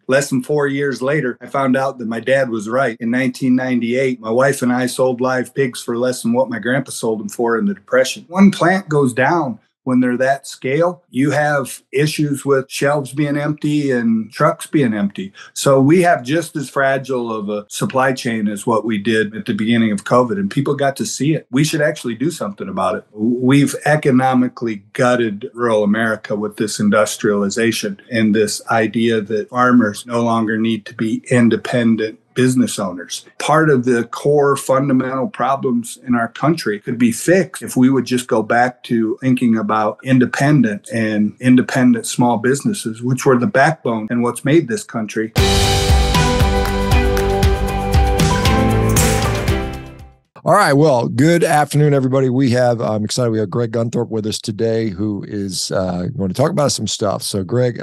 Less than 4 years later, I found out that my dad was right. In 1998, my wife and I sold live pigs for less than what my grandpa sold them for in the Depression. One plant goes down. When they're that scale, you have issues with shelves being empty and trucks being empty. So we have just as fragile of a supply chain as what we did at the beginning of COVID, and people got to see it. We should actually do something about it. We've economically gutted rural America with this industrialization and this idea that farmers no longer need to be independent business owners. Part of the core fundamental problems in our country could be fixed if we would just go back to thinking about independent and independent small businesses, which were the backbone and what's made this country. All right. Well, good afternoon, everybody. I'm excited. We have Greg Gunthorpe with us today, who is going to talk about some stuff. So, Greg,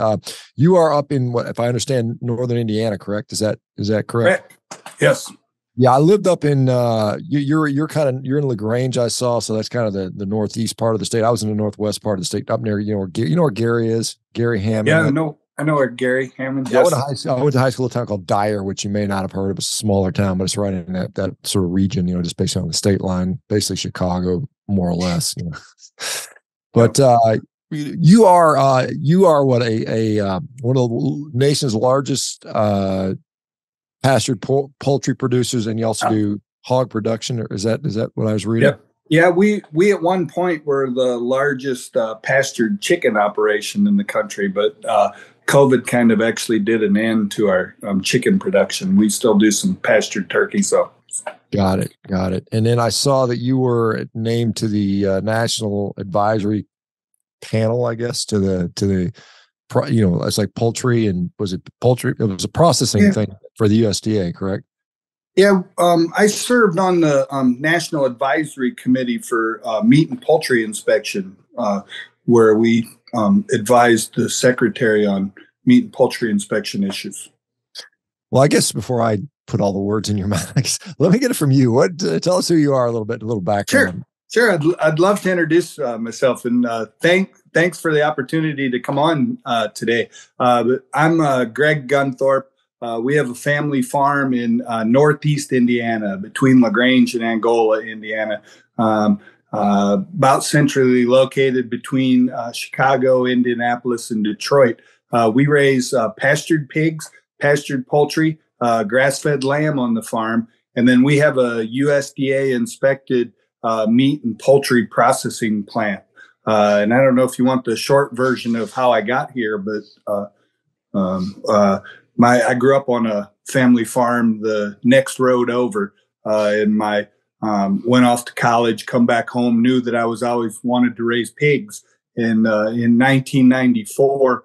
you are up in what, if I understand, northern Indiana, correct? Is that correct? Yes. Yeah, I lived up in you're in LaGrange, I saw. So that's kind of the northeast part of the state. I was in the northwest part of the state, up near where Gary is, Gary Hammond. Yeah, I know where Gary Hammond is. I went to high school in a town called Dyer, which you may not have heard of. It's a smaller town, but it's right in that sort of region, just based on the state line, basically Chicago, more or less. But you are what a one of the nation's largest pastured poultry producers, and you also do hog production. Or is that what I was reading? Yep. Yeah, we at one point were the largest pastured chicken operation in the country, but COVID kind of actually did an end to our chicken production. We still do some pastured turkey, so. Got it. And then I saw that you were named to the National Advisory Panel, I guess, to the it's like poultry, and was it poultry? It was a processing thing for the USDA, correct? Yeah, I served on the National Advisory Committee for meat and poultry inspection, where we advised the secretary on meat and poultry inspection issues. Well, I guess before I put all the words in your mouth, let me get it from you. Tell us who you are a little background. Sure. I'd love to introduce myself, and thanks for the opportunity to come on today. I'm Greg Gunthorpe. We have a family farm in northeast Indiana, between LaGrange and Angola, Indiana. About centrally located between Chicago, Indianapolis, and Detroit. We raise pastured pigs, pastured poultry, grass-fed lamb on the farm, and then we have a USDA-inspected meat and poultry processing plant. And I don't know if you want the short version of how I got here, but I grew up on a family farm the next road over, and went off to college, come back home, knew that I was always wanted to raise pigs. And in 1994,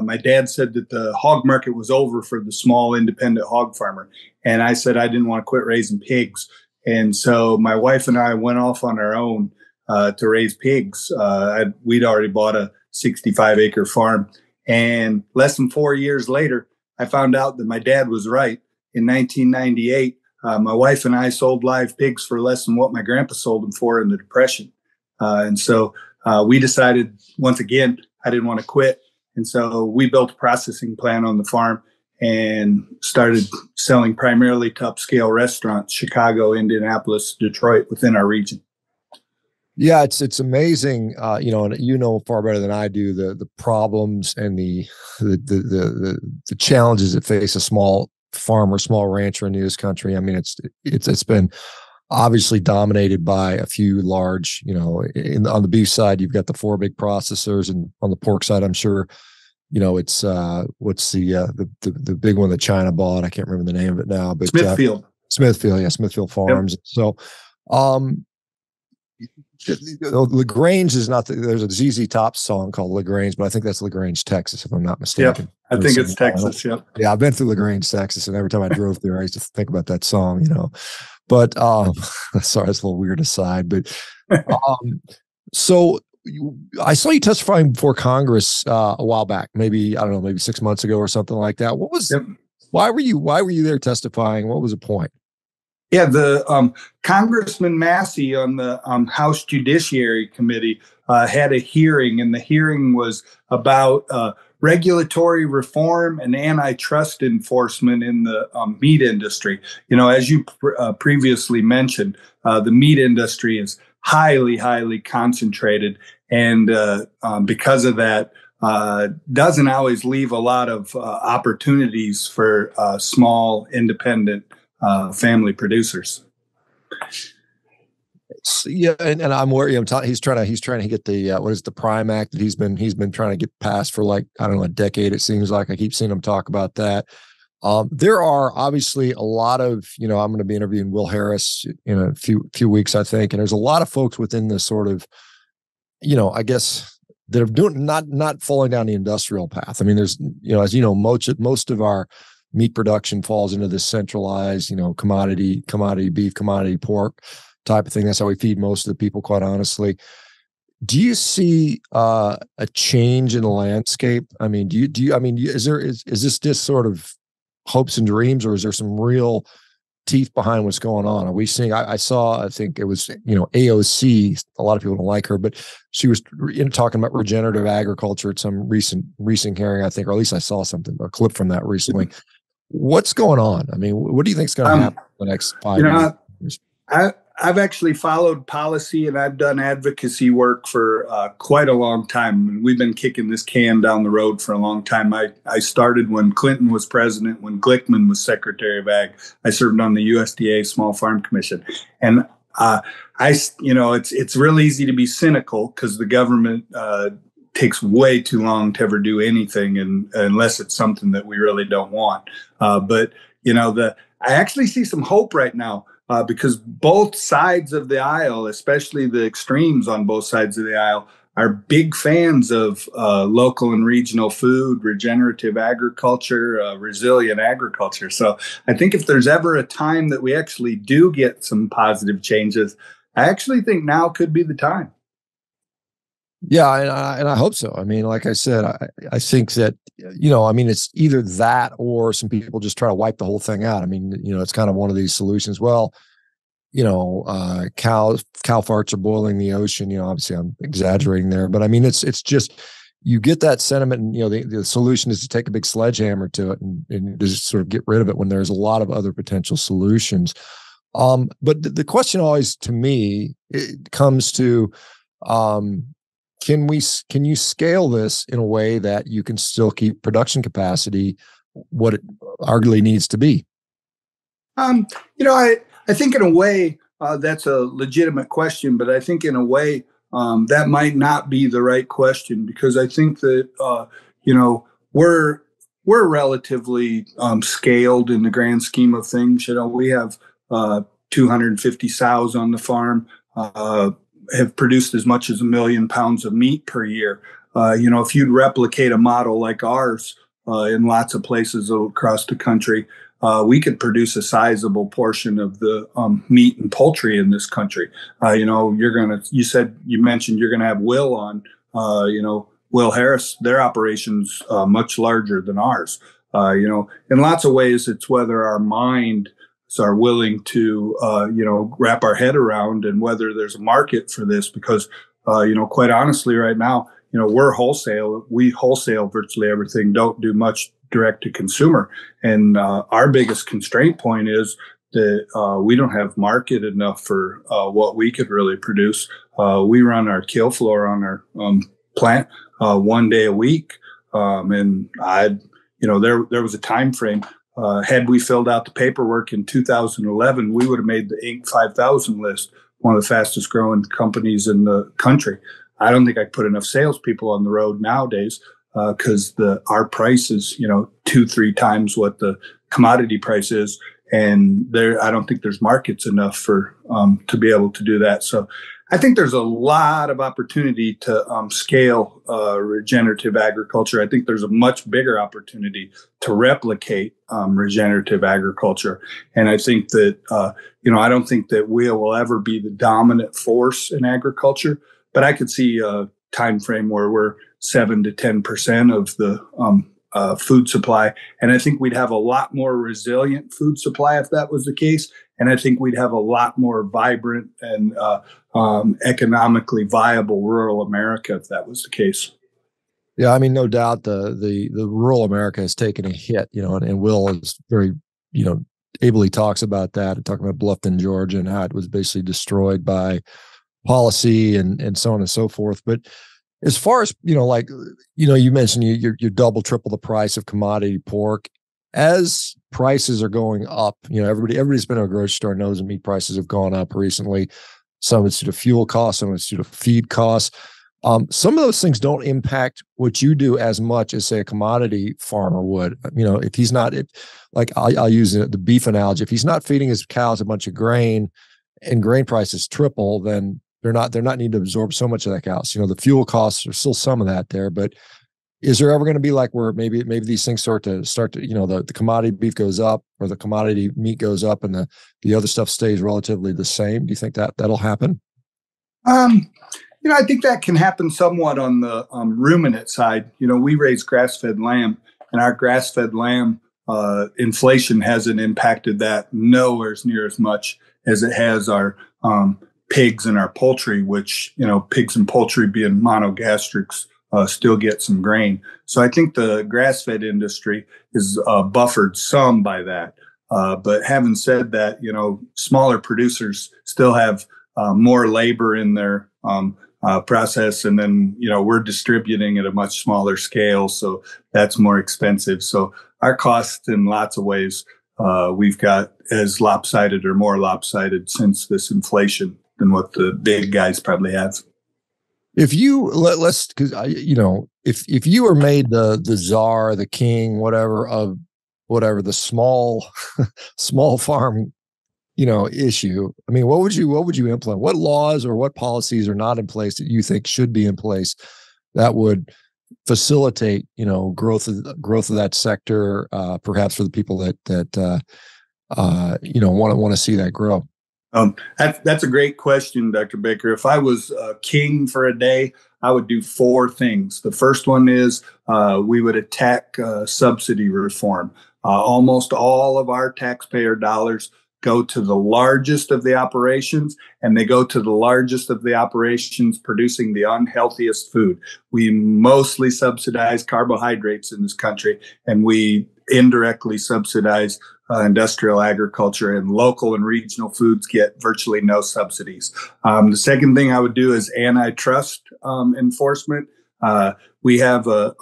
my dad said that the hog market was over for the small independent hog farmer. And I said I didn't want to quit raising pigs. And so my wife and I went off on our own to raise pigs. We'd already bought a 65-acre farm. And less than 4 years later, I found out that my dad was right. In 1998, my wife and I sold live pigs for less than what my grandpa sold them for in the Depression. And so we decided, once again, I didn't want to quit. And so we built a processing plant on the farm and started selling primarily to upscale restaurants, Chicago, Indianapolis, Detroit, within our region. Yeah, it's amazing, and far better than I do the problems and the challenges that face a small farmer, small rancher in this country. I mean, it's been obviously dominated by a few large, on the beef side, you've got the four big processors, and on the pork side, I'm sure, it's what's the big one that China bought? I can't remember the name of it now, but Smithfield. Smithfield Farms. Yep. So, LaGrange is not. There's a ZZ Top song called LaGrange, but I think that's LaGrange, Texas, if I'm not mistaken. Yep, I think it's Texas. Yep. Yeah, I've been through LaGrange, Texas, and every time I drove there, I used to think about that song. But sorry, it's a little weird aside. But so I saw you testifying before Congress a while back, maybe 6 months ago or something like that. What was? Yep. Why were you there testifying? What was the point? Yeah, the Congressman Massey on the House Judiciary Committee had a hearing, and the hearing was about regulatory reform and antitrust enforcement in the meat industry. As you previously mentioned, the meat industry is highly, highly concentrated, and because of that, doesn't always leave a lot of opportunities for small, independent family producers. Yeah, and I'm worried. He's trying to get the what is the Prime Act that he's been trying to get passed for, like, I don't know, a decade. It seems like I keep seeing him talk about that. There are obviously a lot of, I'm going to be interviewing Will Harris in a few weeks, I think, and there's a lot of folks within the sort of, I guess, that are doing not falling down the industrial path. I mean, there's, as you know, most of our meat production falls into this centralized, commodity beef, commodity pork type of thing. That's how we feed most of the people, quite honestly. Do you see a change in the landscape? I mean, is this just sort of hopes and dreams, or is there some real teeth behind what's going on? Are we seeing, I think it was, AOC, a lot of people don't like her, but she was talking about regenerative agriculture at some recent hearing, I think, or at least I saw a clip from that recently. What's going on? I mean, what do you think is going to happen in the next 5 years? I've actually followed policy, and I've done advocacy work for quite a long time. We've been kicking this can down the road for a long time. I started when Clinton was president, when Glickman was Secretary of Ag. I served on the USDA Small Farm Commission. And it's real easy to be cynical because the government takes way too long to ever do anything, unless it's something that we really don't want. But I actually see some hope right now. Because both sides of the aisle, especially the extremes on both sides of the aisle, are big fans of local and regional food, regenerative agriculture, resilient agriculture. So I think if there's ever a time that we actually do get some positive changes, I actually think now could be the time. Yeah, and I hope so. I mean, like I said, I think that, it's either that or some people just try to wipe the whole thing out. I mean, it's kind of one of these solutions. Well, cow farts are boiling the ocean. Obviously I'm exaggerating there, but I mean, it's just, you get that sentiment, and, the solution is to take a big sledgehammer to it and just sort of get rid of it when there's a lot of other potential solutions. But the question always, to me, it comes to, can you scale this in a way that you can still keep production capacity what it arguably needs to be? I think in a way that's a legitimate question, but I think in a way that might not be the right question, because I think that we're relatively scaled in the grand scheme of things. We have 250 sows on the farm. Have produced as much as 1 million pounds of meat per year. If you'd replicate a model like ours in lots of places across the country, we could produce a sizable portion of the meat and poultry in this country. You mentioned you're going to have Will on, Will Harris, their operation's much larger than ours. In lots of ways, it's whether our mind are willing to, wrap our head around, and whether there's a market for this, because, quite honestly, right now, we're wholesale. We wholesale virtually everything, don't do much direct to consumer. And our biggest constraint point is that we don't have market enough for what we could really produce. We run our kill floor on our plant 1 day a week. And there was a time frame. Had we filled out the paperwork in 2011, we would have made the Inc. 5000 list, one of the fastest growing companies in the country. I don't think I put enough salespeople on the road nowadays because our price is 2-3 times what the commodity price is, and I don't think there's markets enough for to be able to do that. So I think there's a lot of opportunity to scale regenerative agriculture. I think there's a much bigger opportunity to replicate regenerative agriculture. And I think that, I don't think that we will ever be the dominant force in agriculture, but I could see a time frame where we're 7 to 10% of the food supply. And I think we'd have a lot more resilient food supply if that was the case. And I think we'd have a lot more vibrant and economically viable rural America if that was the case. Yeah, I mean, no doubt the rural America has taken a hit, and Will is very, ably talks about that, talking about Bluffton, Georgia, and how it was basically destroyed by policy and so on and so forth. But as far as, you mentioned you double, triple the price of commodity pork. As prices are going up, everybody's been to a grocery store knows that meat prices have gone up recently. Some of it's due to fuel costs, some of it's due to feed costs. Some of those things don't impact what you do as much as, say, a commodity farmer would. If he's not, I'll use the beef analogy. If he's not feeding his cows a bunch of grain, and grain prices triple, then they're not needing to absorb so much of that cows. The fuel costs are still some of that there, but is there ever going to be like where maybe these things start to the commodity beef goes up or the commodity meat goes up and the other stuff stays relatively the same? Do you think that'll happen? I think that can happen somewhat on the ruminant side. We raise grass-fed lamb, and our grass-fed lamb inflation hasn't impacted that nowhere near as much as it has our pigs and our poultry, which, pigs and poultry being monogastrics still get some grain. So I think the grass-fed industry is buffered some by that. But having said that, smaller producers still have more labor in their process. And then, we're distributing at a much smaller scale. So that's more expensive. So our costs in lots of ways, we've got as lopsided or more lopsided since this inflation than what the big guys probably have. If you if you were made the czar, the king, whatever of whatever the small farm, issue, I mean, what would you implement? What laws or what policies are not in place that you think should be in place that would facilitate, growth of that sector, perhaps for the people that want to see that grow? That's a great question, Dr. Baker. If I was king for a day, I would do 4 things. The first one is we would attack subsidy reform. Almost all of our taxpayer dollars go to the largest of the operations, and they go to the largest of the operations producing the unhealthiest food. We mostly subsidize carbohydrates in this country, and we indirectly subsidize industrial agriculture, and local and regional foods get virtually no subsidies. The second thing I would do is antitrust enforcement. We have a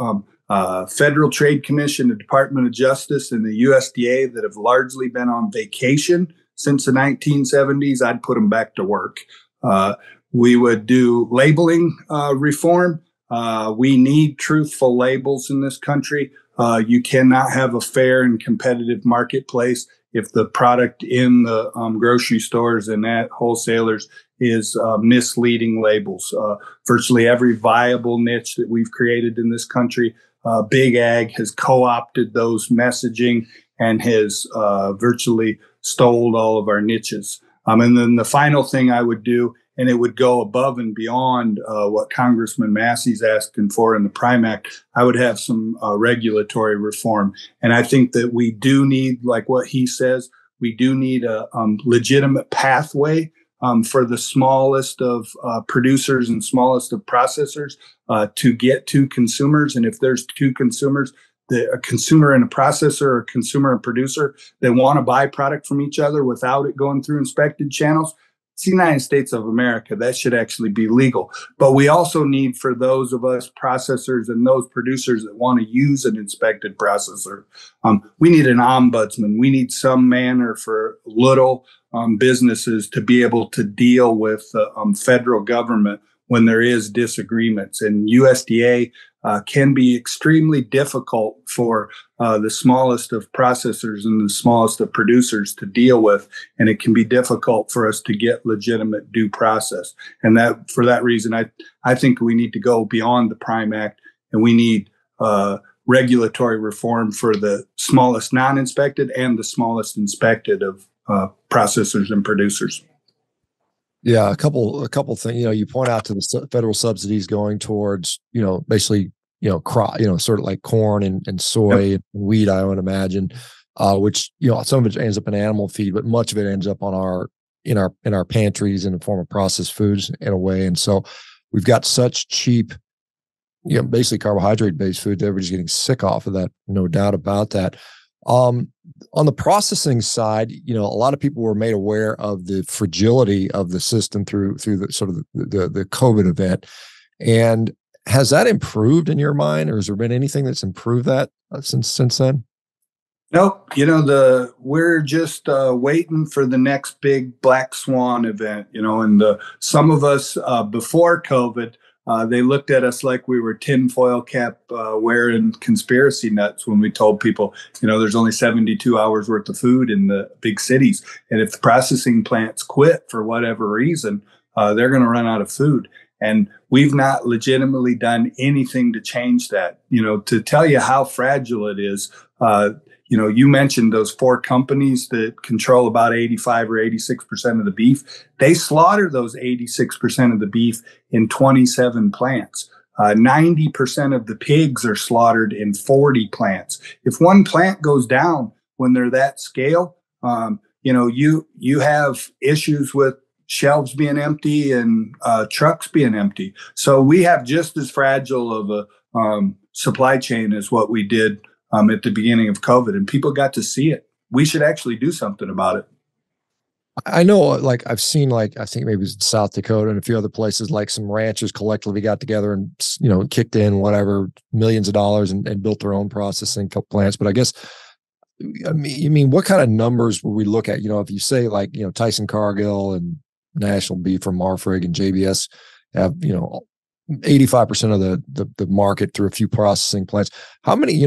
Federal Trade Commission, the Department of Justice, and the USDA that have largely been on vacation since the 1970s. I'd put them back to work. We would do labeling reform. We need truthful labels in this country. You cannot have a fair and competitive marketplace if the product in the grocery stores and at wholesalers is misleading labels. Virtually every viable niche that we've created in this country, Big Ag has co-opted those messaging and has virtually stole all of our niches. And then the final thing I would do, and it would go above and beyond what Congressman Massey's asking for in the Prime Act, I would have some regulatory reform. And I think that we do need, like what he says, we do need a legitimate pathway for the smallest of producers and smallest of processors to get to consumers. And if there's 2 consumers, a consumer and a processor, or a consumer and producer, they want to buy product from each other without it going through inspected channels, it's the United States of America. That should actually be legal. But we also need, for those of us processors and those producers that want to use an inspected processor, we need an ombudsman. We need some manner for little businesses to be able to deal with the federal government when there is disagreements. And USDA can be extremely difficult for the smallest of processors and the smallest of producers to deal with. And it can be difficult for us to get legitimate due process. And that, for that reason, I think we need to go beyond the Prime Act, and we need regulatory reform for the smallest non-inspected and the smallest inspected of processors and producers. Yeah, a couple things. You point out to the federal subsidies going towards, basically, crop, sort of like corn and soy, yep, and wheat, I would imagine, which, some of it ends up in animal feed, but much of it ends up on in our pantries in the form of processed foods in a way. And so we've got such cheap basically carbohydrate-based food. Everybody's getting sick off of that, no doubt about that. On the processing side, a lot of people were made aware of the fragility of the system through the sort of the COVID event. And has that improved in your mind, or has there been anything that's improved that since then? Nope. We're just waiting for the next big black swan event, and some of us before COVID, they looked at us like we were tinfoil cap wearing conspiracy nuts when we told people, there's only 72 hours worth of food in the big cities. And if the processing plants quit for whatever reason, they're going to run out of food. And we've not legitimately done anything to change that. To tell you how fragile it is, you mentioned those 4 companies that control about 85 or 86% of the beef. They slaughter those 86% of the beef in 27 plants. 90% of the pigs are slaughtered in 40 plants. If one plant goes down when they're that scale, you have issues with shelves being empty and trucks being empty. So we have just as fragile of a supply chain as what we did at the beginning of COVID, and people got to see it. We should actually do something about it. I know, I've seen, I think maybe it's South Dakota and a few other places, some ranchers collectively got together and, kicked in whatever millions of dollars and built their own processing plants. But I guess, what kind of numbers will we look at? If you say Tyson Cargill and National Beef from Marfrig and JBS have, 85% of the market through a few processing plants. How many,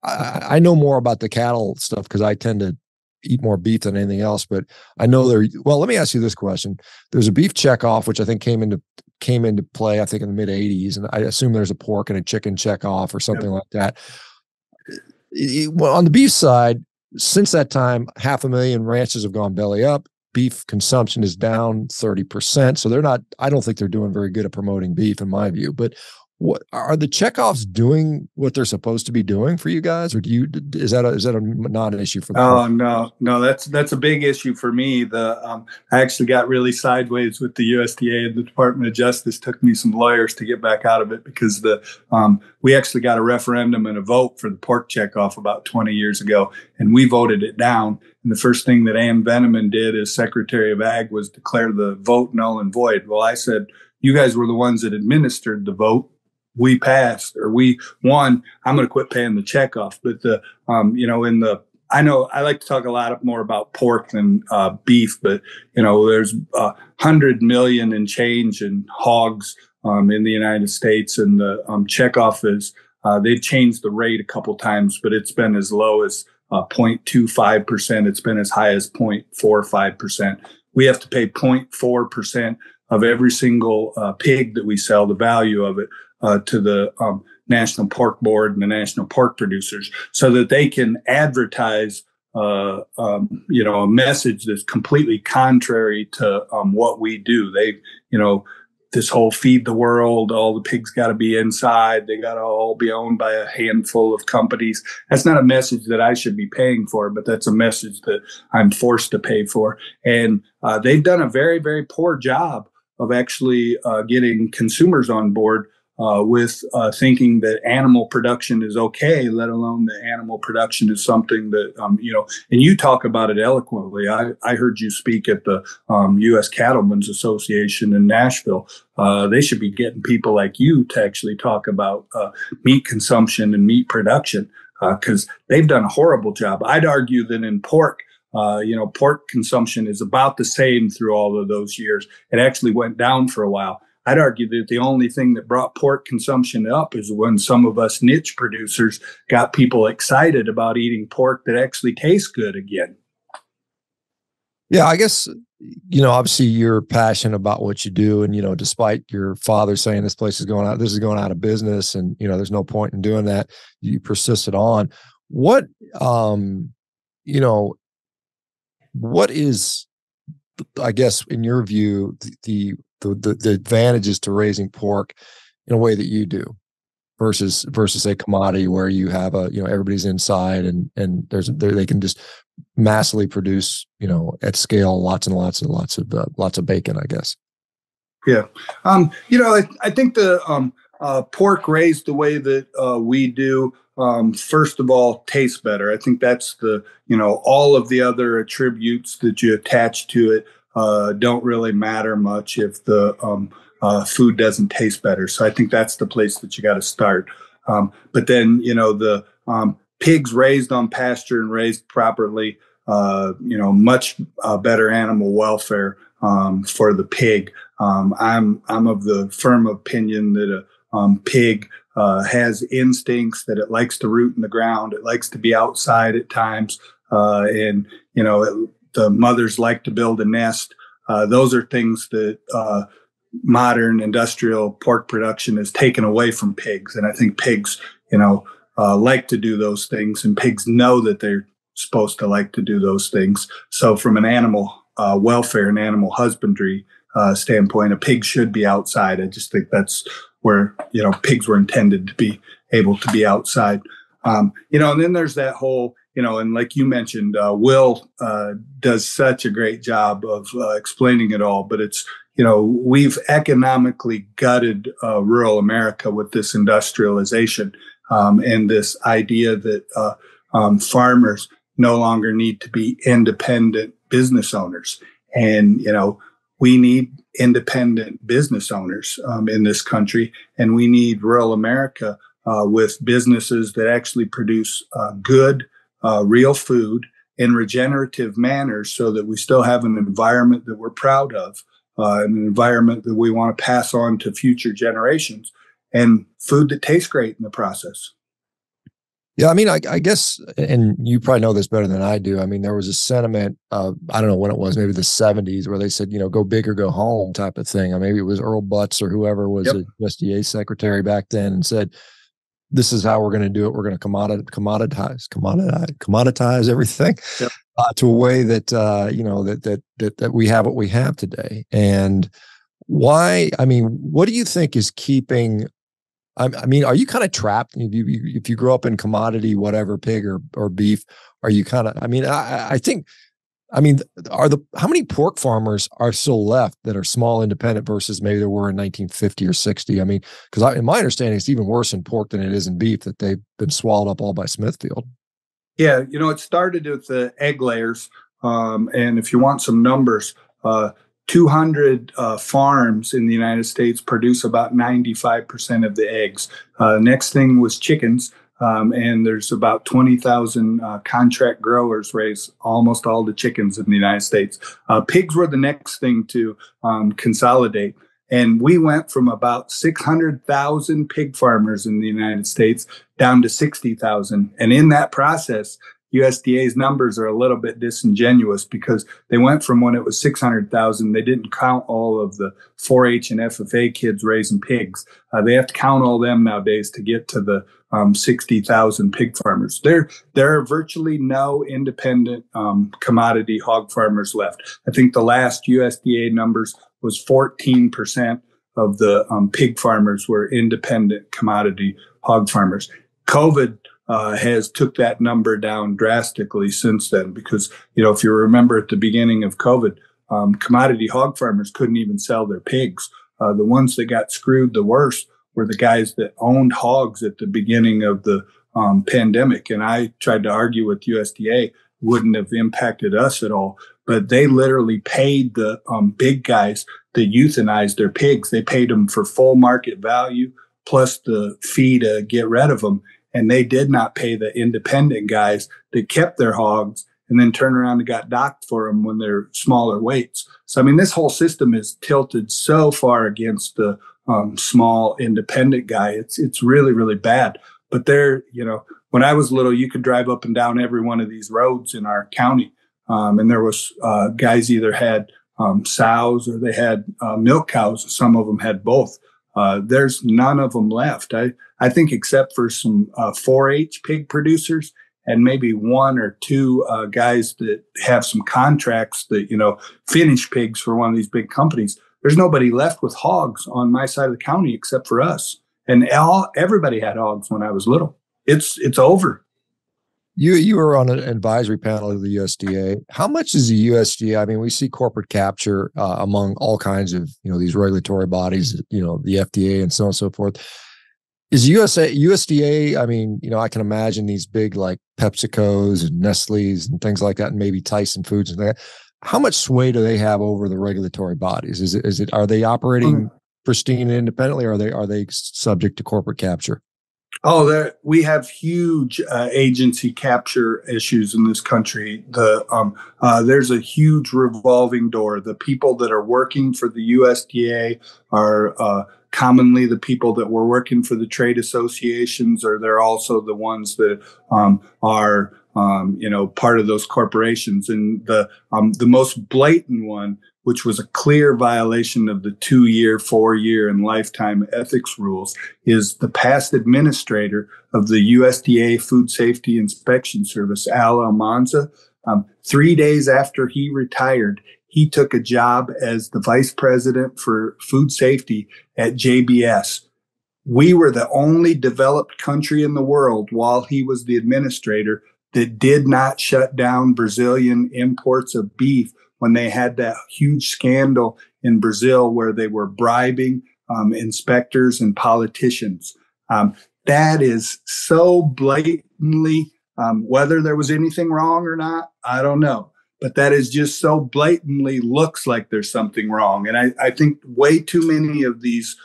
I know more about the cattle stuff because I tend to eat more beef than anything else, but I know well, let me ask you this question. There's a beef checkoff, which I think came into play, I think in the mid 80s. And I assume there's a pork and a chicken checkoff or something like that. Well, on the beef side, since that time, 500,000 ranches have gone belly up. Beef consumption is down 30%. So I don't think they're doing very good at promoting beef in my view, but what are the checkoffs doing what they're supposed to be doing for you guys? Or is that a non-issue for them? Oh, no, that's a big issue for me. I actually got really sideways with the USDA, and the Department of Justice took me some lawyers to get back out of it because we actually got a referendum and a vote for the pork checkoff about 20 years ago, and we voted it down. And the first thing that Ann Veneman did as Secretary of Ag was declare the vote null and void. Well, I said, you guys were the ones that administered the vote. We passed or we won. I'm going to quit paying the checkoff. But I know I like to talk a lot more about pork than beef, but there's 100 million and change in hogs in the United States, and the checkoff is they've changed the rate a couple times, but it's been as low as 0.25%. It's been as high as 0.45%. We have to pay 0.4% of every single pig that we sell, the value of it, to the National Pork Board and the National Pork Producers, so that they can advertise, a message that's completely contrary to what we do. They, this whole feed the world, all the pigs got to be inside. They got to all be owned by a handful of companies. That's not a message that I should be paying for, but that's a message that I'm forced to pay for. And they've done a very, very poor job of actually getting consumers on board with thinking that animal production is okay, let alone that animal production is something that, and you talk about it eloquently. I heard you speak at the U.S. Cattlemen's Association in Nashville. They should be getting people like you to actually talk about meat consumption and meat production because they've done a horrible job. I'd argue that in pork, pork consumption is about the same through all of those years. It actually went down for a while. I'd argue that the only thing that brought pork consumption up is when some of us niche producers got people excited about eating pork that actually tastes good again. Yeah, I guess, obviously you're passionate about what you do. And, despite your father saying this is going out of business and, there's no point in doing that, you persisted on. What is, I guess, in your view, the advantages to raising pork in a way that you do versus a commodity where you have everybody's inside and they can just massively produce, at scale, lots and lots of bacon, I guess. Yeah. I think pork raised the way that we do, first of all, tastes better. I think that's all of the other attributes that you attach to it don't really matter much if the food doesn't taste better. So I think that's the place that you got to start. But then, the pigs raised on pasture and raised properly, much better animal welfare for the pig. I'm of the firm opinion that a pig has instincts, that it likes to root in the ground. It likes to be outside at times. And the mothers like to build a nest. Those are things that modern industrial pork production has taken away from pigs. And I think pigs, like to do those things, and pigs know that they're supposed to like to do those things. So from an animal welfare and animal husbandry standpoint, a pig should be outside. I just think that's where, pigs were intended to be able to be outside. And then there's that whole, and like you mentioned, Will does such a great job of explaining it all, but it's, we've economically gutted rural America with this industrialization and this idea that farmers no longer need to be independent business owners. And, we need independent business owners in this country, and we need rural America with businesses that actually produce good, real food in regenerative manners, so that we still have an environment that we're proud of, an environment that we want to pass on to future generations, and food that tastes great in the process. Yeah, I mean, I guess, and you probably know this better than I do. I mean, there was a sentiment, I don't know when it was, maybe the 70s, where they said, go big or go home type of thing. Or maybe it was Earl Butz or whoever was a USDA secretary back then, and said, this is how we're going to do it. We're going to commoditize everything to a way that, that we have what we have today. And why, what do you think is keeping, are you kind of trapped if you grow up in commodity, whatever, pig or beef? Are you kind of, I think, how many pork farmers are still left that are small independent versus maybe there were in 1950 or 60? Because in my understanding, it's even worse in pork than it is in beef, that they've been swallowed up all by Smithfield. Yeah. It started with the egg layers. And if you want some numbers, 200 farms in the United States produce about 95% of the eggs. Next thing was chickens. And there's about 20,000 contract growers raise almost all the chickens in the United States. Pigs were the next thing to consolidate. And we went from about 600,000 pig farmers in the United States down to 60,000. And in that process, USDA's numbers are a little bit disingenuous, because they went from, when it was 600,000, they didn't count all of the 4-H and FFA kids raising pigs. They have to count all them nowadays to get to the 60,000 pig farmers. There are virtually no independent commodity hog farmers left. I think the last USDA numbers was 14% of the pig farmers were independent commodity hog farmers. COVID has took that number down drastically since then, because, if you remember at the beginning of COVID, commodity hog farmers couldn't even sell their pigs. The ones that got screwed the worst were the guys that owned hogs at the beginning of the pandemic. And I tried to argue with USDA, wouldn't have impacted us at all. But they literally paid the big guys to euthanize their pigs. They paid them for full market value plus the fee to get rid of them. And they did not pay the independent guys that kept their hogs and then turn around and got docked for them when they're smaller weights. So, this whole system is tilted so far against the small independent guy. It's really, really bad. But when I was little, you could drive up and down every one of these roads in our county. And there was guys either had sows or they had milk cows. Some of them had both. There's none of them left. I think except for some 4-H pig producers and maybe one or two guys that have some contracts that, finish pigs for one of these big companies. There's nobody left with hogs on my side of the county except for us. And everybody had hogs when I was little. It's over. You were on an advisory panel of the USDA. How much is the USDA? We see corporate capture among all kinds of, these regulatory bodies, the FDA and so on and so forth. Is USDA, I mean, I can imagine these big like PepsiCo's and Nestle's and things like that, and maybe Tyson Foods and that. How much sway do they have over the regulatory bodies? Are they operating pristine and independently, or are they subject to corporate capture? Oh, we have huge agency capture issues in this country. There's a huge revolving door. The people that are working for the USDA are commonly the people that were working for the trade associations, or they're also the ones that are part of those corporations. And the most blatant one, which was a clear violation of the 2-year, 4-year, and lifetime ethics rules, is the past administrator of the USDA Food Safety Inspection Service, Al Almanza. 3 days after he retired, he took a job as the vice president for food safety at JBS. We were the only developed country in the world, while he was the administrator, that did not shut down Brazilian imports of beef when they had that huge scandal in Brazil where they were bribing inspectors and politicians. That is so blatantly, whether there was anything wrong or not, I don't know. But that is just so blatantly looks like there's something wrong. And I think way too many of these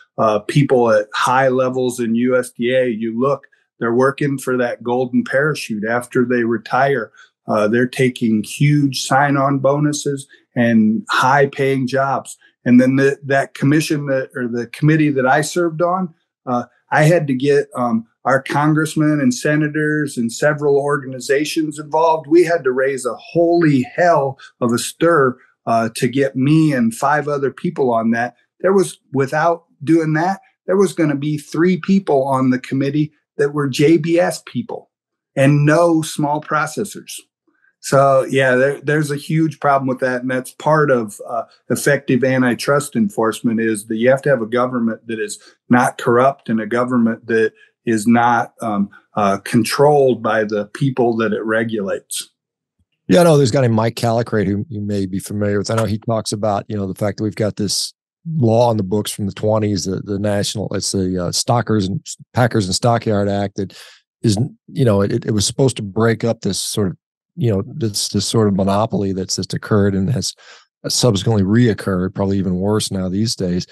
people at high levels in USDA, they're working for that golden parachute. After they retire, they're taking huge sign-on bonuses and high-paying jobs. And then that commission the committee that I served on, I had to get our congressmen and senators and several organizations involved. We had to raise a holy hell of a stir to get me and 5 other people on that. Without doing that, there was going to be 3 people on the committee that were JBS people and no small processors. So, yeah, there's a huge problem with that. And that's part of effective antitrust enforcement, is that you have to have a government that is not corrupt and a government that is not controlled by the people that it regulates. Yeah, I know there's a guy named Mike Callicrate who you may be familiar with. I know he talks about, the fact that we've got this law on the books from the 20s, it's the Packers and Stockyard Act that is, it was supposed to break up this sort of, this sort of monopoly that's just occurred and has subsequently reoccurred, probably even worse now these days,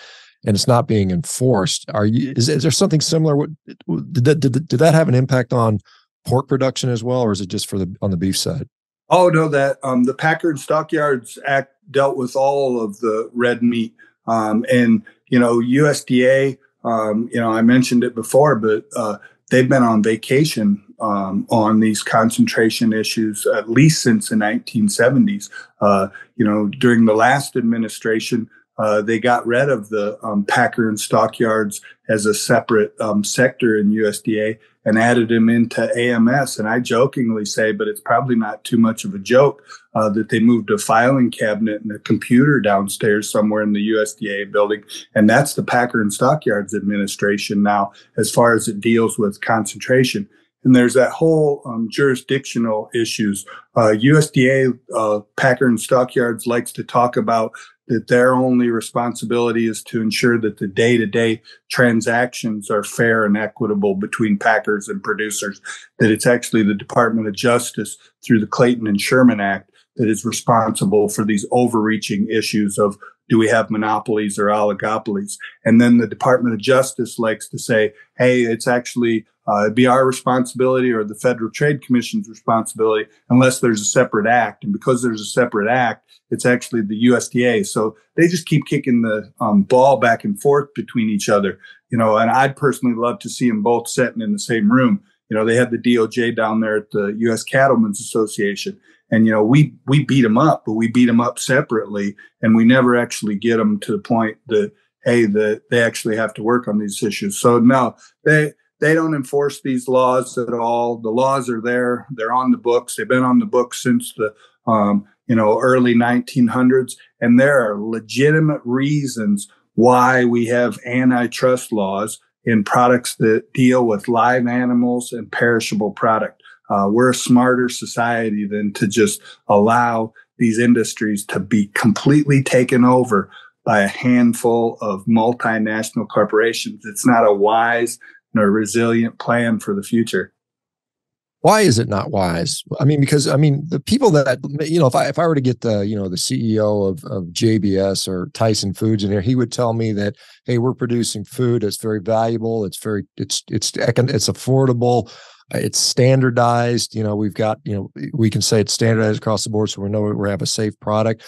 and it's not being enforced. Is there something similar? Did that have an impact on pork production as well, or is it just on the beef side? Oh no, that the Packard Stockyards Act dealt with all of the red meat, and USDA. I mentioned it before, but they've been on vacation on these concentration issues at least since the 1970s. During the last administration, they got rid of the Packard and Stockyards as a separate sector in USDA and added them into AMS. And I jokingly say, but it's probably not too much of a joke, that they moved a filing cabinet and a computer downstairs somewhere in the USDA building. And that's the Packard and Stockyards administration now, as far as it deals with concentration. And there's that whole jurisdictional issues. USDA, Packard and Stockyards likes to talk about that their only responsibility is to ensure that the day-to-day transactions are fair and equitable between packers and producers, that it's actually the Department of Justice through the Clayton and Sherman Act that is responsible for these overreaching issues of, do we have monopolies or oligopolies? And then the Department of Justice likes to say, hey, it's actually it'd be our responsibility or the Federal Trade Commission's responsibility unless there's a separate act. And because there's a separate act, it's actually the USDA. So they just keep kicking the ball back and forth between each other, and I'd personally love to see them both sitting in the same room. They had the DOJ down there at the U.S. Cattlemen's Association. And, we beat them up, but we beat them up separately. And we never actually get them to the point that, hey, they actually have to work on these issues. So, no, they don't enforce these laws at all. The laws are there. They're on the books. They've been on the books since the, early 1900s. And there are legitimate reasons why we have antitrust laws in products that deal with live animals and perishable product. We're a smarter society than to just allow these industries to be completely taken over by a handful of multinational corporations. It's not a wise and a resilient plan for the future. Why is it not wise? I mean, because the people that, if I were to get the CEO of JBS or Tyson Foods in here, he would tell me that, hey, we're producing food that's very valuable. It's affordable. It's standardized. We've got, we can say it's standardized across the board, so we know we have a safe product.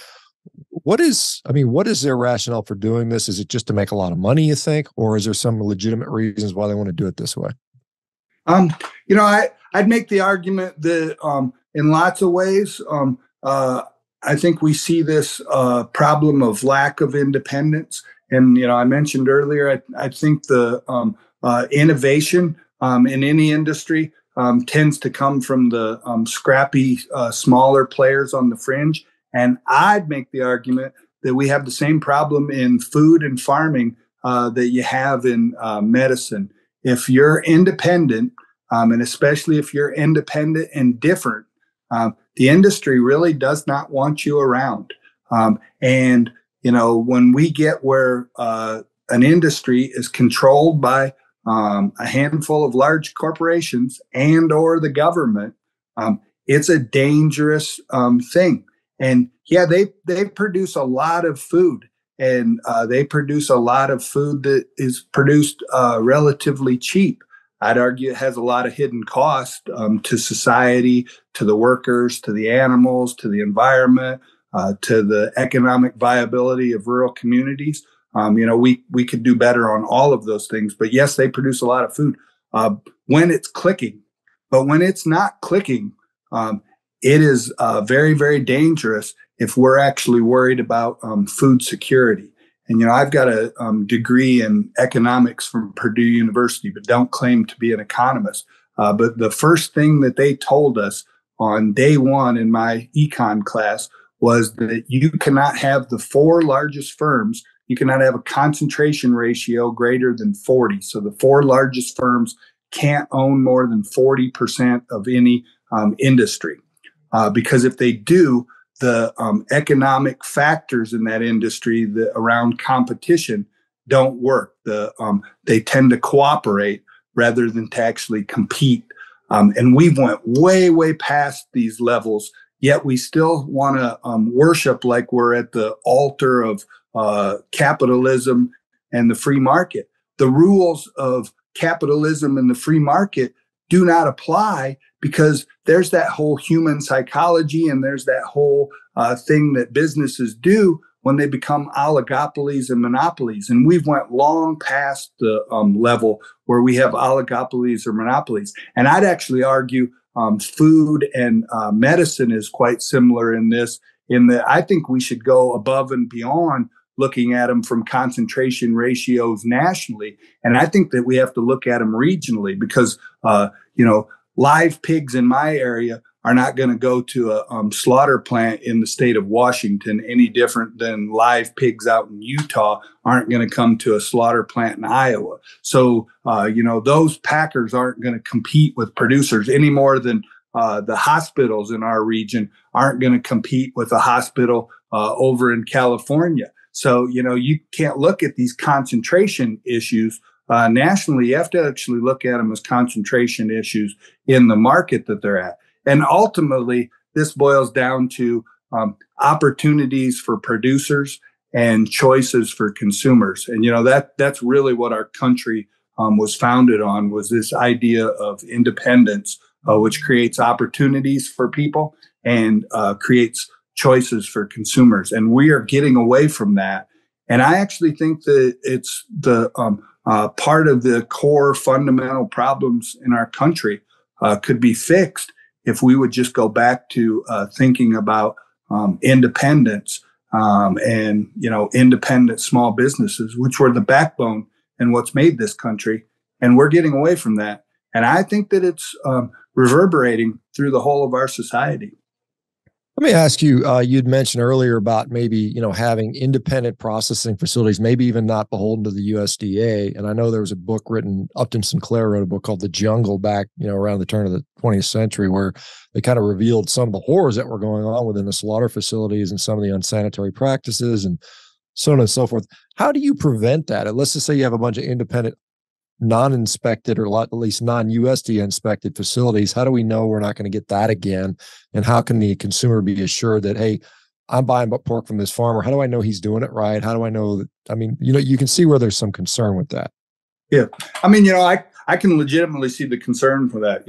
What is their rationale for doing this? Is it just to make a lot of money, you think, or is there some legitimate reasons why they want to do it this way? I'd make the argument that in lots of ways, I think we see this problem of lack of independence. And, I mentioned earlier, I think the innovation in any industry tends to come from the scrappy, smaller players on the fringe. And I'd make the argument that we have the same problem in food and farming that you have in medicine. If you're independent, and especially if you're independent and different, the industry really does not want you around. And when we get where an industry is controlled by a handful of large corporations and or the government, it's a dangerous thing. And yeah, they produce a lot of food, and they produce a lot of food that is produced relatively cheap. I'd argue it has a lot of hidden cost to society, to the workers, to the animals, to the environment, to the economic viability of rural communities. We could do better on all of those things. But yes, they produce a lot of food when it's clicking. But when it's not clicking, it is very, very dangerous if we're actually worried about food security. And, I've got a degree in economics from Purdue University, but don't claim to be an economist. But the first thing that they told us on day one in my econ class was that you cannot have the four largest firms. You cannot have a concentration ratio greater than 40. So the four largest firms can't own more than 40% of any industry. Because if they do, the economic factors in that industry around competition don't work. They tend to cooperate rather than to actually compete. And we've went way, way past these levels, yet we still want to worship like we're at the altar of capitalism and the free market. The rules of capitalism and the free market do not apply, because there's that whole human psychology, and there's that whole thing that businesses do when they become oligopolies and monopolies. And we've went long past the level where we have oligopolies or monopolies. And I'd actually argue food and medicine is quite similar in this, in that I think we should go above and beyond looking at them from concentration ratios nationally. And I think that we have to look at them regionally, because, live pigs in my area are not going to go to a slaughter plant in the state of Washington any different than live pigs out in Utah aren't going to come to a slaughter plant in Iowa. So, those packers aren't going to compete with producers any more than the hospitals in our region aren't going to compete with a hospital over in California. So, you can't look at these concentration issues nationally. You have to actually look at them as concentration issues in the market that they're at. And ultimately, this boils down to opportunities for producers and choices for consumers. And, that's really what our country was founded on, was this idea of independence, which creates opportunities for people and creates choices for consumers. And we are getting away from that. And I actually think that it's the part of the core fundamental problems in our country could be fixed if we would just go back to thinking about independence and independent small businesses, which were the backbone and what's made this country. And we're getting away from that. And I think that it's reverberating through the whole of our society. Let me ask you, you'd mentioned earlier about maybe, having independent processing facilities, maybe even not beholden to the USDA. And I know there was a book written, Upton Sinclair wrote a book called The Jungle back, around the turn of the 20th century, where they kind of revealed some of the horrors that were going on within the slaughter facilities and some of the unsanitary practices and so on and so forth. How do you prevent that? And let's just say you have a bunch of independent non-inspected or at least non-USDA inspected facilities, how do we know we're not going to get that again? And how can the consumer be assured that, hey, I'm buying pork from this farmer? How do I know he's doing it right? How do I know that? I mean, you can see where there's some concern with that. Yeah. I mean, I can legitimately see the concern for that.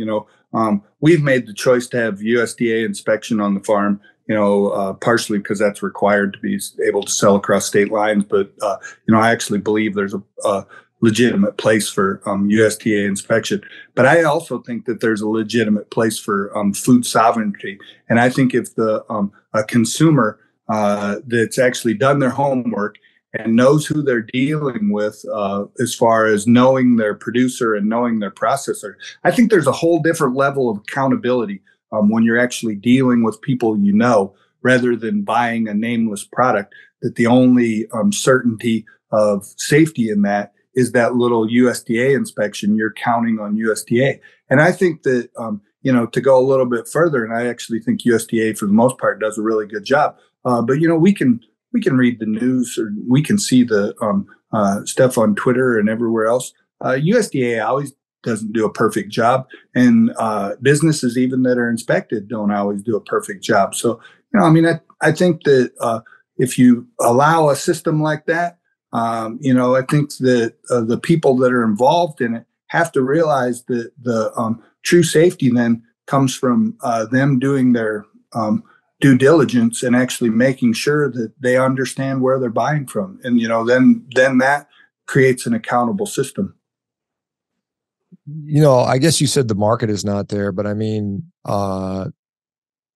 We've made the choice to have USDA inspection on the farm, partially because that's required to be able to sell across state lines. But, I actually believe there's a legitimate place for USDA inspection. But I also think that there's a legitimate place for food sovereignty. And I think if a consumer that's actually done their homework and knows who they're dealing with as far as knowing their producer and knowing their processor, I think there's a whole different level of accountability when you're actually dealing with people rather than buying a nameless product, that the only certainty of safety in that is that little USDA inspection. You're counting on USDA. And I think that, to go a little bit further, and I actually think USDA for the most part does a really good job. But, we can read the news, or we can see the stuff on Twitter and everywhere else. USDA always doesn't do a perfect job, and businesses even that are inspected don't always do a perfect job. So, I think that if you allow a system like that, I think that the people that are involved in it have to realize that the true safety then comes from them doing their due diligence and actually making sure that they understand where they're buying from. And, then that creates an accountable system. I guess you said the market is not there, but I mean,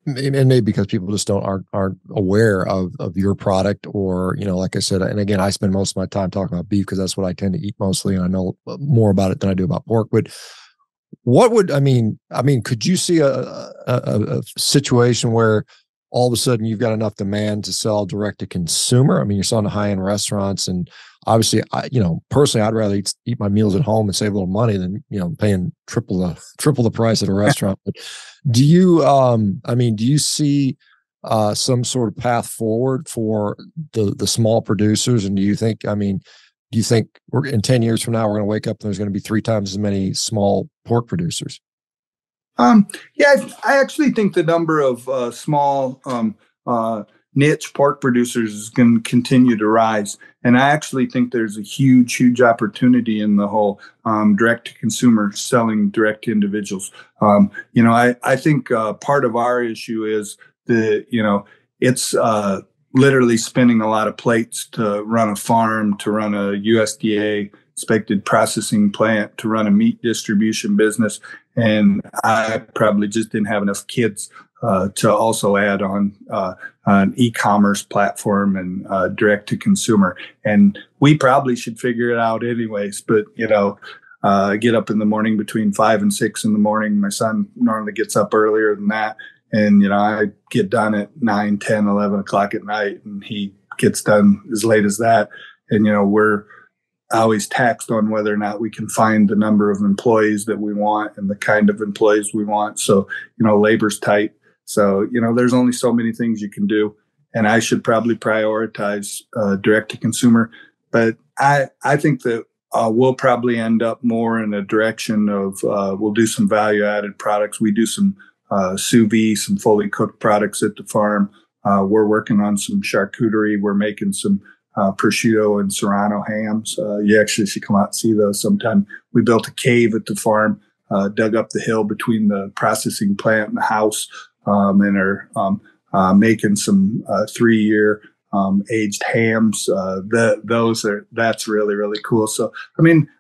and maybe because people just aren't aware of your product, or, like I said, and again, I spend most of my time talking about beef because that's what I tend to eat mostly. And I know more about it than I do about pork, but could you see a situation where all of a sudden you've got enough demand to sell direct to consumer? I mean, you're selling to high-end restaurants, and obviously, personally, I'd rather eat my meals at home and save a little money than, paying triple the price at a restaurant. But do you see some sort of path forward for the small producers? And do you think we're in 10 years from now, we're going to wake up and there's going to be 3 times as many small pork producers? I actually think the number of small niche pork producers is going to continue to rise. And I actually think there's a huge, huge opportunity in the whole direct to consumer selling direct to individuals. I think part of our issue is it's literally spinning a lot of plates to run a farm, to run a USDA inspected processing plant, to run a meat distribution business. And I probably just didn't have enough kids to also add on an e-commerce platform and direct to consumer. And we probably should figure it out anyways. But, I get up in the morning between 5 and 6 in the morning. My son normally gets up earlier than that. And, I get done at 9, 10, 11 o'clock at night, and he gets done as late as that. And, we're always taxed on whether or not we can find the number of employees that we want and the kind of employees we want. So, labor's tight. So, there's only so many things you can do. And I should probably prioritize direct to consumer. But I think that we'll probably end up more in a direction of we'll do some value added products. We do some sous vide, some fully cooked products at the farm. We're working on some charcuterie. We're making some prosciutto and Serrano hams. You actually should come out and see those sometime. We built a cave at the farm, dug up the hill between the processing plant and the house, and are making some 3-year aged hams. That's really, really cool. So,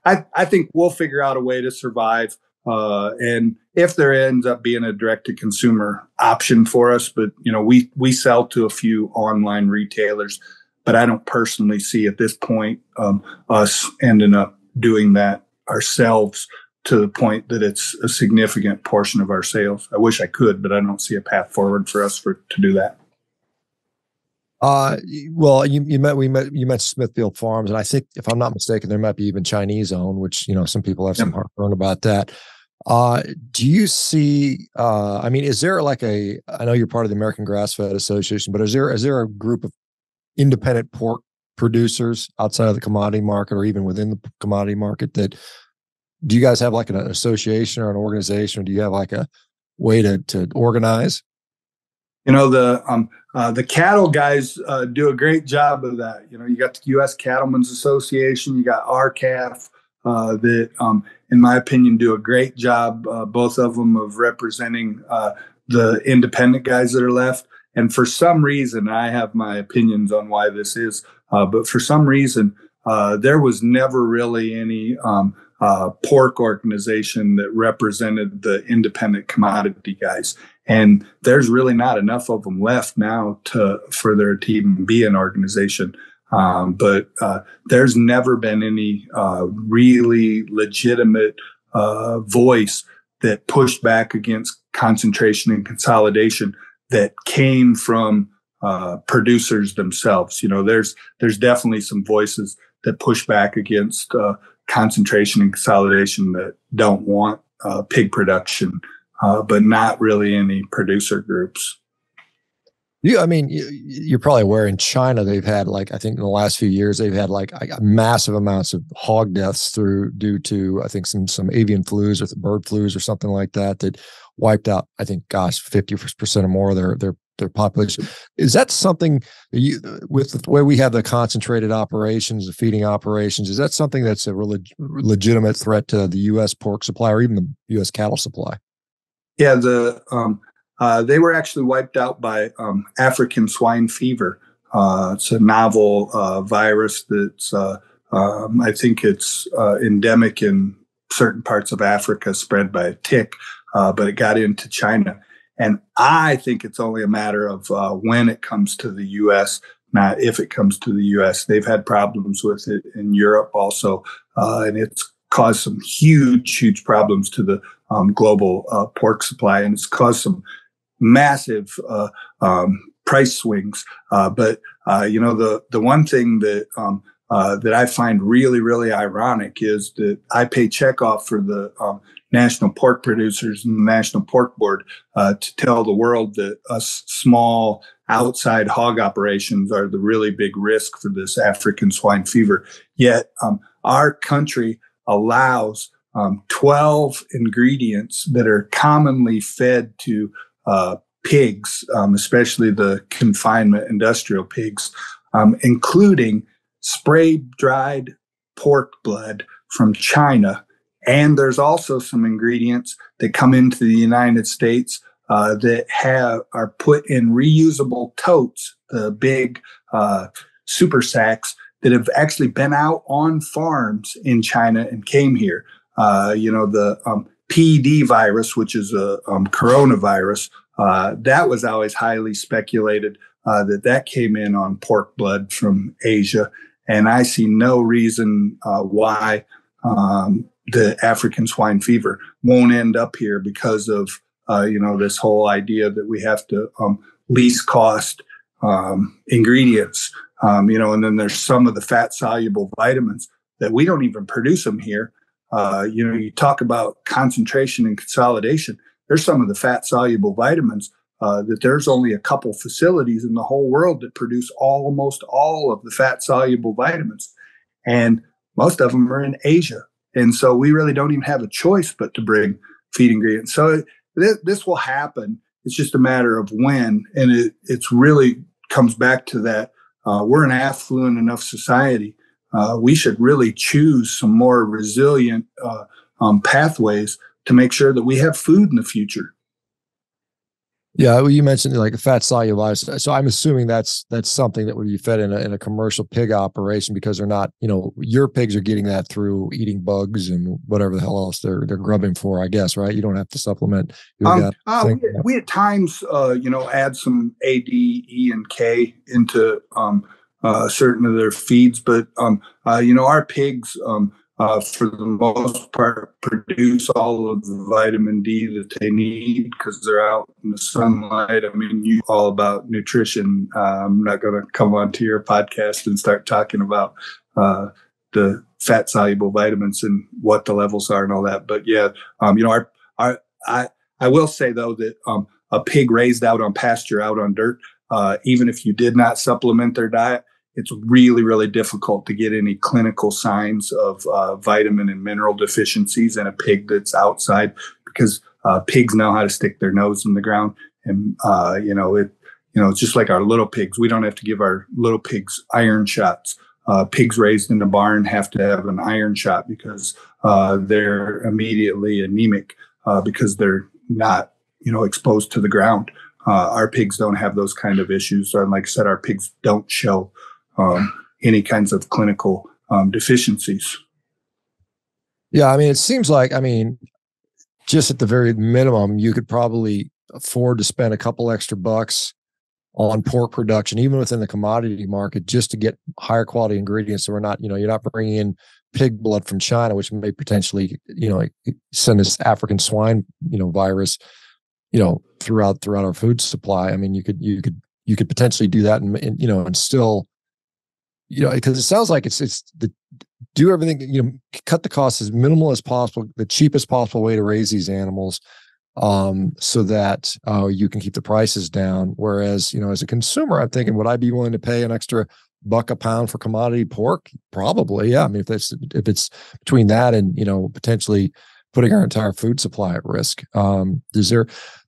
I think we'll figure out a way to survive. And if there ends up being a direct to consumer option for us, but, we sell to a few online retailers, but I don't personally see at this point us ending up doing that ourselves to the point that it's a significant portion of our sales. I wish I could, but I don't see a path forward for us to do that. Well, you mentioned Smithfield Farms, and I think, if I'm not mistaken, there might be even Chinese owned, which, some people have some heartburn about that. Do you see, is there I know you're part of the American Grass-Fed Association, but is there a group of independent pork producers outside of the commodity market or even within the commodity market that do you guys have like an association or an organization, or do you have like a way to organize? The cattle guys do a great job of that. You got the U.S. Cattlemen's Association, you got RCAF, that, in my opinion, do a great job, both of them, of representing the independent guys that are left. And for some reason, I have my opinions on why this is, but for some reason, there was never really any pork organization that represented the independent commodity guys. And there's really not enough of them left now for there to even be an organization. But there's never been any really legitimate voice that pushed back against concentration and consolidation that came from producers themselves. There's definitely some voices that push back against concentration and consolidation that don't want pig production, but not really any producer groups. You're probably aware in China, they've had I think in the last few years, they've had massive amounts of hog deaths due to, I think some avian flus or bird flus or something like that wiped out, I think, 50% or more of their population. Is that something with the way we have the concentrated operations, the feeding operations, is that something that's a legitimate threat to the U.S. pork supply or even the U.S. cattle supply? Yeah, they were actually wiped out by African swine fever. It's a novel virus that's, I think it's endemic in certain parts of Africa, spread by a tick, but it got into China. And I think it's only a matter of when it comes to the U.S., not if it comes to the U.S. They've had problems with it in Europe also, and it's caused some huge problems to the global pork supply, and it's caused some massive price swings. But the one thing that I find really ironic is that I pay checkoff for the National Pork Producers and the National Pork Board to tell the world that us small outside hog operations are the really big risk for this African swine fever. Yet our country allows 12 ingredients that are commonly fed to pigs, especially the confinement industrial pigs, including spray-dried pork blood from China. And there's also some ingredients that come into the United States that are put in reusable totes, the big super sacks that have actually been out on farms in China and came here. The PED virus, which is a coronavirus, that was always highly speculated that came in on pork blood from Asia. And I see no reason why the African swine fever won't end up here because of, this whole idea that we have to least cost ingredients. And then there's some of the fat soluble vitamins that we don't even produce them here. You talk about concentration and consolidation. There's some of the fat soluble vitamins that there's only a couple facilities in the whole world that produce almost all of the fat soluble vitamins. And most of them are in Asia. And so we really don't even have a choice but to bring feed ingredients. So this will happen. It's just a matter of when. And it's really comes back to that. We're an affluent enough society. We should really choose some more resilient pathways to make sure that we have food in the future. Yeah, well, you mentioned fat soluble. So I'm assuming that's something that would be fed in a commercial pig operation, because they're not, your pigs are getting that through eating bugs and whatever the hell else they're grubbing for, I guess, right? You don't have to supplement your we at times, add some A, D, E, and K into certain of their feeds, but our pigs, for the most part, produce all of the vitamin D that they need because they're out in the sunlight. I mean, you all about nutrition. I'm not going to come onto your podcast and start talking about the fat soluble vitamins and what the levels are and all that. But yeah, I will say though that a pig raised out on pasture, out on dirt, even if you did not supplement their diet, it's really, really difficult to get any clinical signs of vitamin and mineral deficiencies in a pig that's outside, because pigs know how to stick their nose in the ground. And, it's just like our little pigs. We don't have to give our little pigs iron shots. Pigs raised in a barn have to have an iron shot because they're immediately anemic because they're not, exposed to the ground. Our pigs don't have those kind of issues. And like I said, our pigs don't show any kinds of clinical deficiencies. Yeah, I mean, it seems like, just at the very minimum, you could probably afford to spend a couple extra bucks on pork production, even within the commodity market, just to get higher quality ingredients. So we're not, you're not bringing in pig blood from China, which may potentially, send this African swine, virus, throughout our food supply. I mean, you could potentially do that and still, because it sounds like it's do everything, cut the cost as minimal as possible, the cheapest possible way to raise these animals, so that you can keep the prices down. Whereas, as a consumer, I'm thinking, would I be willing to pay an extra $1 a pound for commodity pork? Probably, yeah. I mean, if it's between that and potentially putting our entire food supply at risk, is there?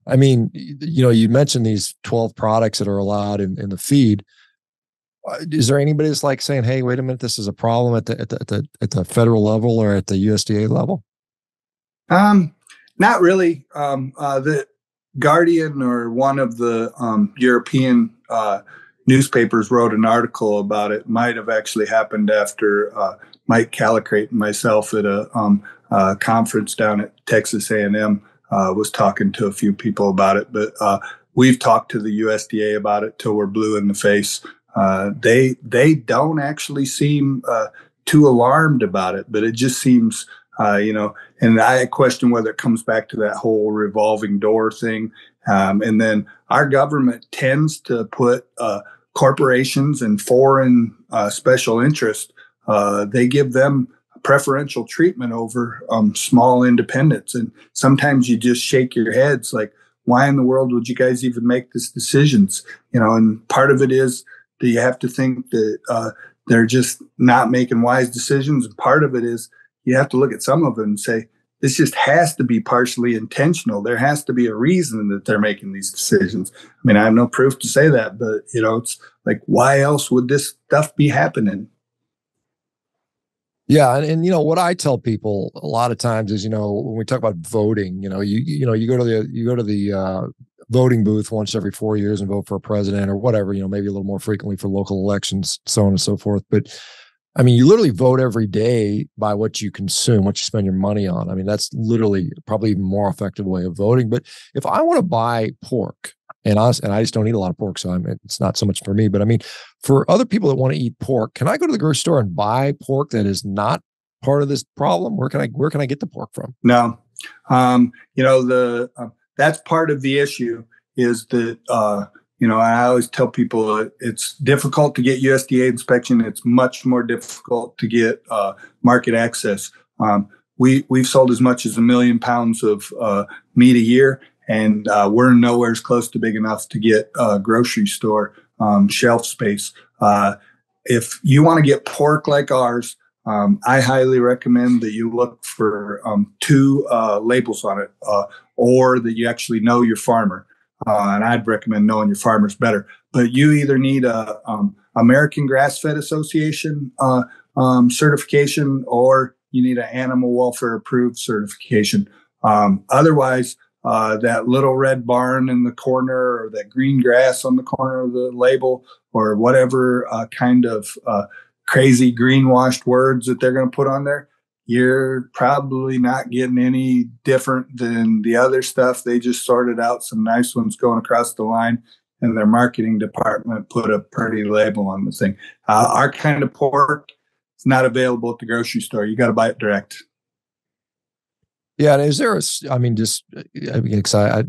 I mean, you mentioned these 12 products that are allowed in the feed. Is there anybody that's like saying, "Hey, wait a minute, this is a problem at the federal level or at the USDA level"? Not really. The Guardian or one of the European newspapers wrote an article about it. Might have actually happened after Mike Calicrate and myself at a conference down at Texas A&M was talking to a few people about it. But we've talked to the USDA about it till we're blue in the face. They don't actually seem too alarmed about it, but it just seems, and I question whether it comes back to that whole revolving door thing. And then our government tends to put corporations and foreign special interest, they give them preferential treatment over small independents. And sometimes you just shake your heads like, why in the world would you guys even make these decisions? And part of it is that you have to think that they're just not making wise decisions. And part of it is you have to look at some of them and say, this just has to be partially intentional. There has to be a reason that they're making these decisions. I mean, I have no proof to say that, but, it's like, why else would this stuff be happening? Yeah, and what I tell people a lot of times is, when we talk about voting, you go to the voting booth once every 4 years and vote for a president or whatever, maybe a little more frequently for local elections, so on and so forth. But I mean, you literally vote every day by what you consume, what you spend your money on. I mean, that's literally probably even more effective way of voting. But if I want to buy pork, and I just don't eat a lot of pork, so it's not so much for me. But I mean, for other people that want to eat pork, can I go to the grocery store and buy pork that is not part of this problem? Where can I get the pork from? No, that's part of the issue is that I always tell people it's difficult to get USDA inspection. It's much more difficult to get market access. We've sold as much as 1 million pounds of meat a year. And we're nowhere as close to big enough to get grocery store shelf space. If you want to get pork like ours, I highly recommend that you look for 2 labels on it, or that you actually know your farmer. And I'd recommend knowing your farmers better. But you either need a American Grass-Fed Association certification, or you need an Animal Welfare Approved certification. Otherwise, that little red barn in the corner, or that green grass on the corner of the label, or whatever kind of crazy greenwashed words that they're going to put on there, you're probably not getting any different than the other stuff. They just sorted out some nice ones going across the line, and their marketing department put a pretty label on the thing. Our kind of pork is not available at the grocery store. You got to buy it direct. Yeah, and is there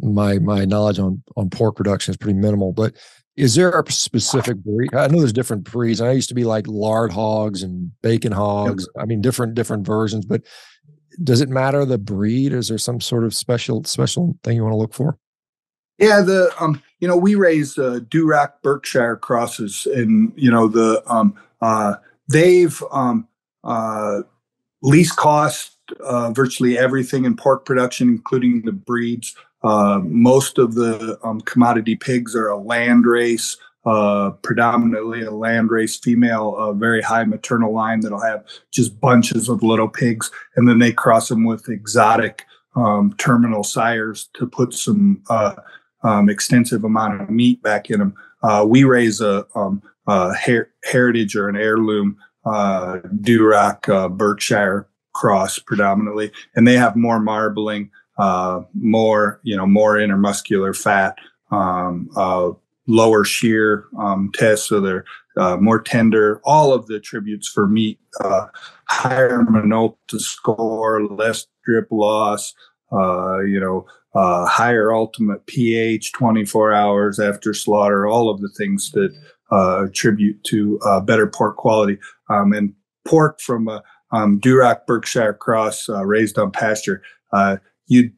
my knowledge on pork production is pretty minimal, but is there a specific breed? I know there's different breeds. I used to be like lard hogs and bacon hogs. I mean, different versions, but does it matter the breed? Is there some sort of special thing you want to look for? Yeah, we raise Duroc Berkshire crosses, and they've least cost virtually everything in pork production, including the breeds. Most of the commodity pigs are a land race, predominantly a land race female, very high maternal line that'll have just bunches of little pigs, and then they cross them with exotic terminal sires to put some extensive amount of meat back in them. We raise a heritage or an heirloom Duroc Berkshire cross predominantly, and they have more marbling, more intermuscular fat, lower shear tests, so they're more tender. All of the attributes for meat, higher Minolta score, less drip loss, higher ultimate pH 24 hours after slaughter, all of the things that attribute to better pork quality. And pork from a Duroc Berkshire cross raised on pasture, you'd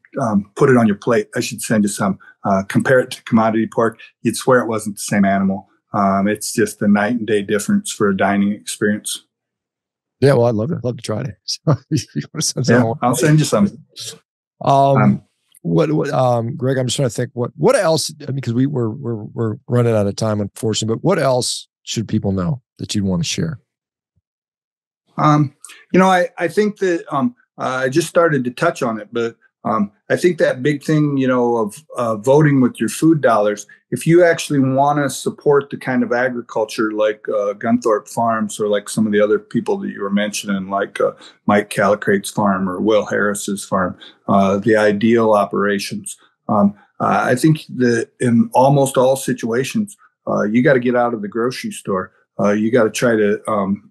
put it on your plate. I should send you some. Compare it to commodity pork. You'd swear it wasn't the same animal. It's just a night and day difference for a dining experience. Yeah, well, I'd love to try it. So you want to send some? I'll send you some. Greg, I'm just trying to think what else, because we're running out of time, unfortunately, but what else should people know that you'd want to share? I think that I just started to touch on it, but I think that big thing, of voting with your food dollars, if you actually want to support the kind of agriculture like Gunthorpe Farms, or like some of the other people that you were mentioning, like Mike Calicrate's farm or Will Harris's farm, the Ideal operations, I think that in almost all situations, you got to get out of the grocery store. You got to try to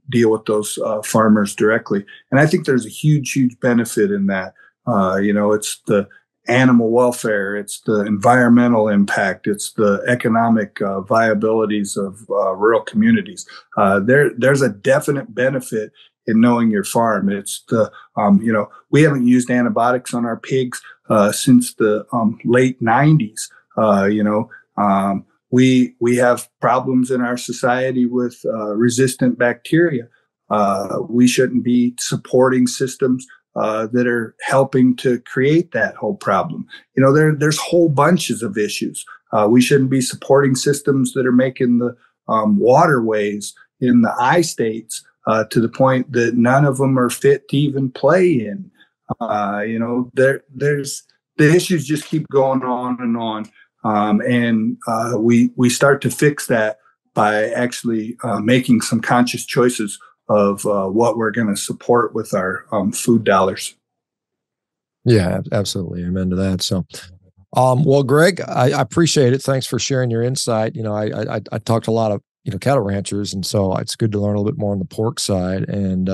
deal with those farmers directly. And I think there's a huge, huge benefit in that. It's the animal welfare, it's the environmental impact, it's the economic viabilities of rural communities. There's a definite benefit in knowing your farm. It's the, we haven't used antibiotics on our pigs since the late 90s. We have problems in our society with resistant bacteria. We shouldn't be supporting systems that are helping to create that whole problem. There's whole bunches of issues. We shouldn't be supporting systems that are making the waterways in the I states to the point that none of them are fit to even play in. There's the issues just keep going on and on. And we start to fix that by actually making some conscious choices of what we're going to support with our food dollars. Yeah, absolutely. Amen to that. So, well, Greg, I appreciate it. Thanks for sharing your insight. I talked to a lot of, cattle ranchers, and so it's good to learn a little bit more on the pork side. And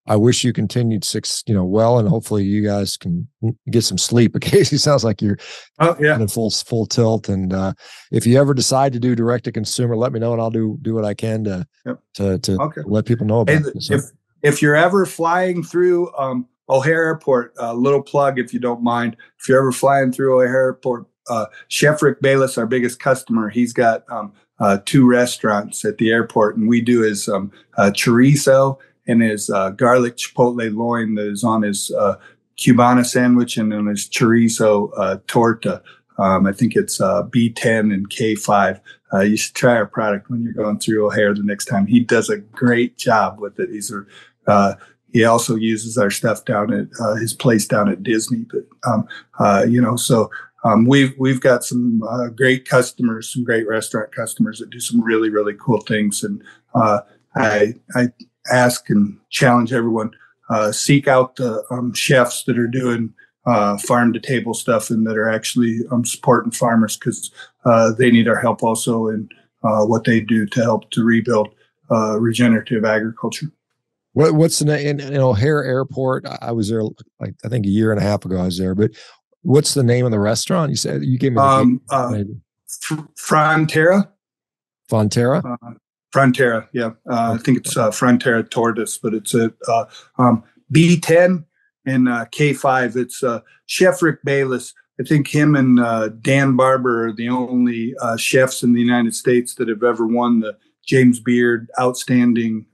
I wish you continued well, and hopefully you guys can get some sleep. Occasionally, it sounds like you're in full tilt. And if you ever decide to do direct to consumer, let me know, and I'll do what I can to let people know about it. So. If you're ever flying through O'Hare Airport, a little plug if you don't mind. If you're ever flying through O'Hare Airport, Chef Rick Bayless, our biggest customer, he's got 2 restaurants at the airport, and we do his chorizo and his garlic chipotle loin that is on his Cubana sandwich, and on his chorizo torta. I think it's B10 and K5. You should try our product when you're going through O'Hare the next time. He does a great job with it. He also uses our stuff down at his place down at Disney. But we've got some great customers, some great restaurant customers that do some really, really cool things. And I ask and challenge everyone, seek out the chefs that are doing farm to table stuff and that are actually supporting farmers, because they need our help also in what they do to help to rebuild regenerative agriculture. What's the name in O'Hare Airport? I was there I think a year and a half ago. I was there, but what's the name of the restaurant? You said you gave me Frontera. Frontera, yeah. I think it's Frontera Tortoise, but it's at B10 and K5. It's Chef Rick Bayless. I think him and Dan Barber are the only chefs in the United States that have ever won the James Beard Outstanding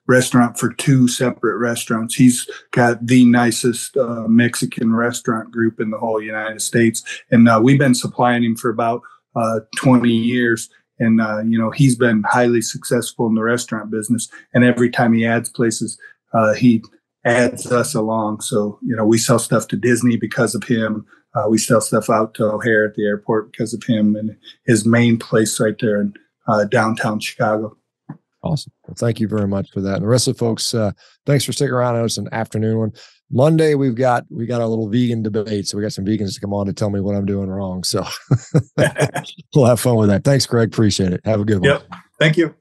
Restaurant for 2 separate restaurants. He's got the nicest Mexican restaurant group in the whole United States. And we've been supplying him for about 20 years. And, he's been highly successful in the restaurant business. And every time he adds places, he adds us along. So, we sell stuff to Disney because of him. We sell stuff out to O'Hare at the airport because of him and his main place right there in downtown Chicago. Awesome. Well, thank you very much for that. And the rest of the folks, thanks for sticking around. I know it's an afternoon one. Monday, we got a little vegan debate. So we got some vegans to come on to tell me what I'm doing wrong. So we'll have fun with that. Thanks, Greg. Appreciate it. Have a good one. Yep. Thank you.